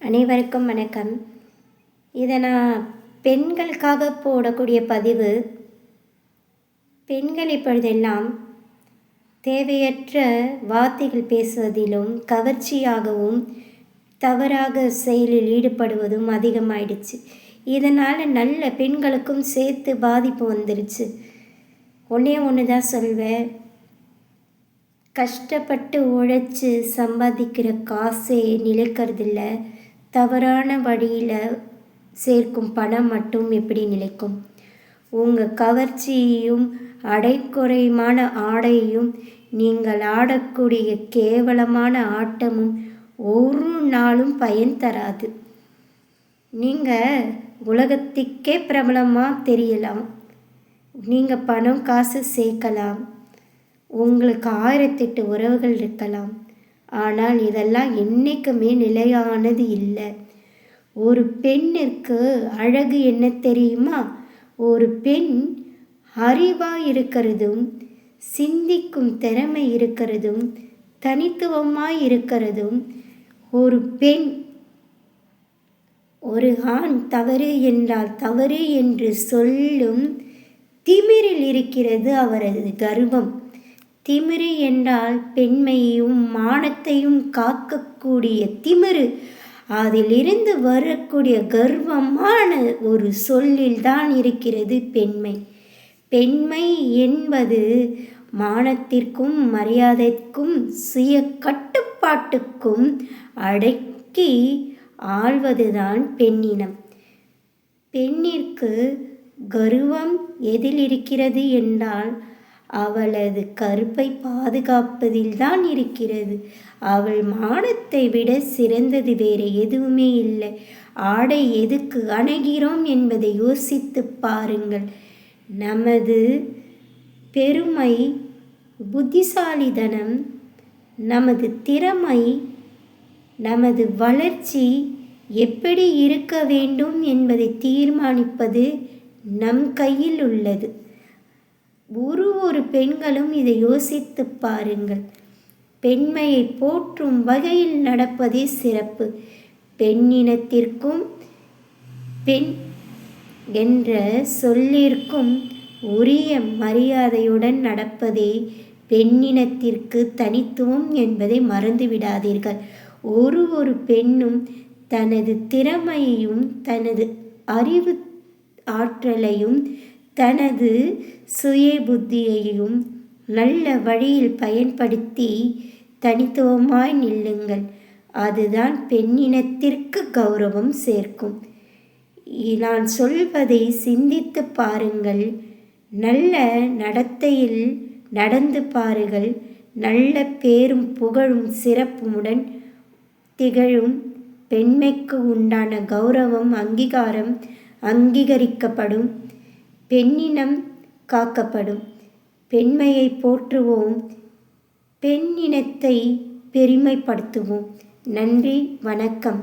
அனைவருக்கும் வணக்கம். இதை நான் பெண்களுக்காக போடக்கூடிய பதிவு. பெண்கள் இப்பொழுதெல்லாம் தேவையற்ற வார்த்தைகள் பேசுவதிலும் கவர்ச்சியாகவும் தவறாக செயலில் ஈடுபடுவதும் அதிகமாயிடுச்சு. இதனால் நல்ல பெண்களுக்கும் சேர்த்து பாதிப்பு வந்துருச்சு. ஒன்று தான் சொல்வேன், கஷ்டப்பட்டு உழைச்சி சம்பாதிக்கிற காசே நிலைக்கிறதில்ல. தவறான வழியில் சேர்க்கும் பணம் மட்டும் எப்படி நிலைக்கும்? உங்கள் கவர்ச்சியையும் அடைக்குறையுமான ஆடையும் நீங்கள் ஆடக்கூடிய கேவலமான ஆட்டமும் ஒரு நாளும் பயன் தராது. நீங்கள் உலகத்துக்கே பிரபலமாக தெரியலாம், நீங்கள் பணம் காசு சேர்க்கலாம், உங்களுக்கு 1008 உறவுகள் இருக்கலாம். ஆனால் இதெல்லாம் என்றைக்குமே நிலையானது இல்லை. ஒரு பெண்ணிற்கு அழகு என்ன தெரியுமா? ஒரு பெண் அறிவாக இருக்கிறதும், சிந்திக்கும் திறமை இருக்கிறதும், தனித்துவமாக இருக்கிறதும். ஒரு பெண், ஒரு ஆண் தவறு என்றால் தவறு என்று சொல்லும் திமிரில் இருக்கிறது அவரது கர்வம். திமிரு என்றால் பெண்மையையும் மானத்தையும் காக்கக்கூடிய திமிரு. அதிலிருந்து வரக்கூடிய கர்வமான ஒரு சொல்லில் தான் இருக்கிறது பெண்மை. பெண்மை என்பது மானத்திற்கும் மரியாதைக்கும் சுய கட்டுப்பாட்டுக்கும் அடக்கி ஆள்வதுதான் பெண்ணினம். பெண்ணிற்கு கர்வம் எதில் இருக்கிறது என்றால் அவளது கருப்பை பாதுகாப்பதில் தான் இருக்கிறது. அவள் மானத்தை விட சிறந்தது வேறு எதுவுமே இல்லை. ஆடை எதுக்கு அணுகிறோம் என்பதை யோசித்து பாருங்கள். நமது பெருமை, புத்திசாலித்தனம், நமது திறமை, நமது வளர்ச்சி எப்படி இருக்க வேண்டும் என்பதை தீர்மானிப்பது நம் கையில் உள்ளது. ஒரு பெண்களும் இதை யோசித்து பாருங்கள். பெண்மையை போற்றும் வகையில் நடப்பதே சிறப்பு. பெண்ணினத்திற்கும் பெண் என்ற சொல்லிற்கும் உரிய மரியாதையுடன் நடப்பதே பெண்ணினத்திற்கு தனித்துவம் என்பதை மறந்துவிடாதீர்கள். ஒரு பெண்ணும் தனது திறமையையும் தனது அறிவு ஆற்றலையும் தனது சுய புத்தியையும் நல்ல வழியில் பயன்படுத்தி தனித்துவமாய் நில்லுங்கள். அதுதான் பெண்ணினத்திற்கு கௌரவம் சேர்க்கும். நான் சொல்வதை சிந்தித்து பாருங்கள். நல்ல நடத்தையில் நடந்து பாருங்கள். நல்ல பேரும் புகழும் சிறப்புமுடன் திகழும் பெண்மைக்கு உண்டான கௌரவம் அங்கீகாரம் அங்கீகரிக்கப்படும். பெண்ணினம் காக்கப்படும். பெண்மையை போற்றுவோம், பெண்ணினத்தை பெருமைப்படுத்துவோம். நன்றி, வணக்கம்.